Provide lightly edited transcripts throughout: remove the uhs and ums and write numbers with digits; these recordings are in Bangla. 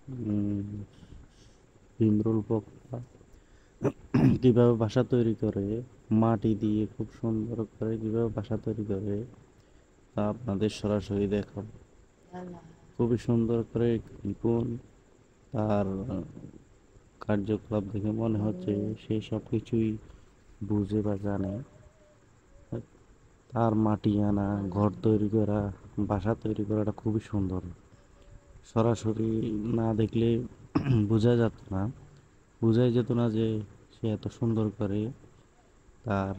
উম, ভিমরুল পোকা কিভাবে বাসা তৈরি করে, মাটি দিয়ে খুব সুন্দর করে কিভাবে বাসা তৈরি করে তা আপনাদের সরাসরি দেখাবো। খুবই সুন্দর করে নিপুণ। তার কার্যকলাপ দেখে মনে হচ্ছে সে সব কিছুই বুঝে বা জানে। তার মাটি আনা, ঘর তৈরি করা, বাসা তৈরি করাটা খুবই সুন্দর। সরাসরি না দেখলে বোঝা যেত না, বোঝাই যেত না যে সে এত সুন্দর করে তার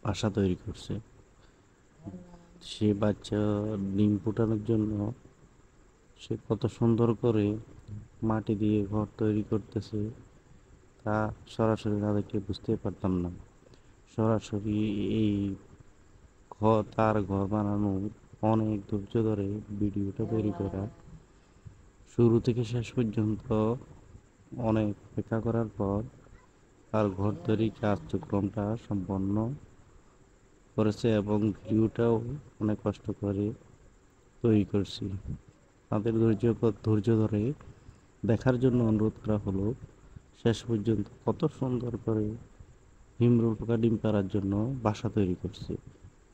বাসা তৈরি করছে। সে বাচ্চা ডিম ফোটানোর জন্য সে কত সুন্দর করে মাটি দিয়ে ঘর তৈরি করতেছে তা সরাসরি না দেখলে বুঝতে পারতাম না। সরাসরি এই তার ঘর বানানো অনেক ধৈর্য ধরে ভিডিওটা তৈরি করা, শুরু থেকে শেষ পর্যন্ত অনেক অপেক্ষা করার পর তার ঘর তৈরি কার্যক্রমটা সম্পন্ন করেছে এবং ভিডিওটাও অনেক কষ্ট করে তৈরি করছি। তাদের ধৈর্য ধরে দেখার জন্য অনুরোধ করা হলো। শেষ পর্যন্ত কত সুন্দর করে ভিমরুল পোকা ডিম পাড়ার জন্য বাসা তৈরি করছে।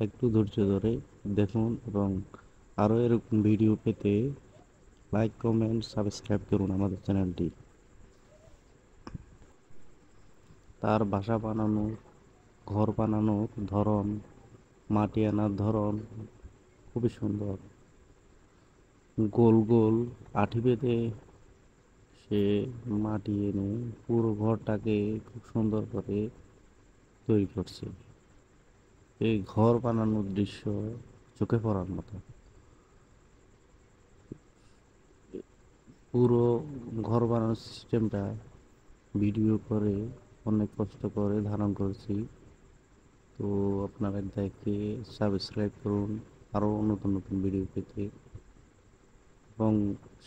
একটু ধৈর্য ধরে দেখুন এবং আরও এরকম ভিডিও পেতে লাইক, কমেন্ট, সাবস্ক্রাইব করুন আমাদের চ্যানেলটি। তার বাসা বানানোর, ঘর বানানোর ধরন, মাটি আনার ধরন খুবই সুন্দর। গোল গোল আঠি বেঁধে সে মাটি এনে পুরো ঘরটাকে খুব সুন্দর করে তৈরি করছে। এই ঘর বানানোর দৃশ্য চোখে পড়ার মতো। পুরো ঘর বানানোর সিস্টেমটা ভিডিও করে অনেক কষ্ট করে ধারণ করেছি। তো আপনারা দেখে সাবস্ক্রাইব করুন আরও নতুন নতুন ভিডিও পেতে, এবং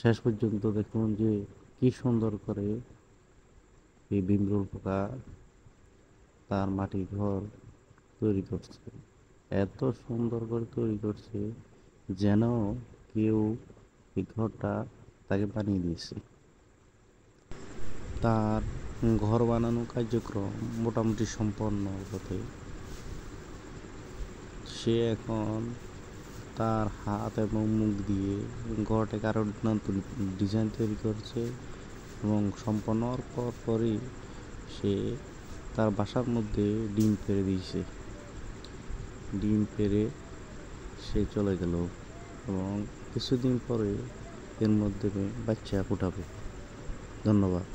শেষ পর্যন্ত দেখুন যে কি সুন্দর করে এই ভিমরুল পোকা তার মাটির ঘর তৈরি করছে। এত সুন্দর করে তৈরি করছে যেন কেউ এই ঘরটা তাকে বানিয়ে দিয়েছে। তার ঘর বানানো কার্যক্রম মোটামুটি সম্পন্ন হতে সে এখন তার হাত এবং মুখ দিয়ে ঘরটাকে আরও নতুন ডিজাইন তৈরি করছে এবং সম্পন্ন হওয়ার পরই সে তার বাসার মধ্যে ডিম পেড়ে দিয়েছে। ডিম পেড়ে সে চলে গেল এবং কিছুদিন পরে এর মধ্যে বাচ্চা ফোটাবে। ধন্যবাদ।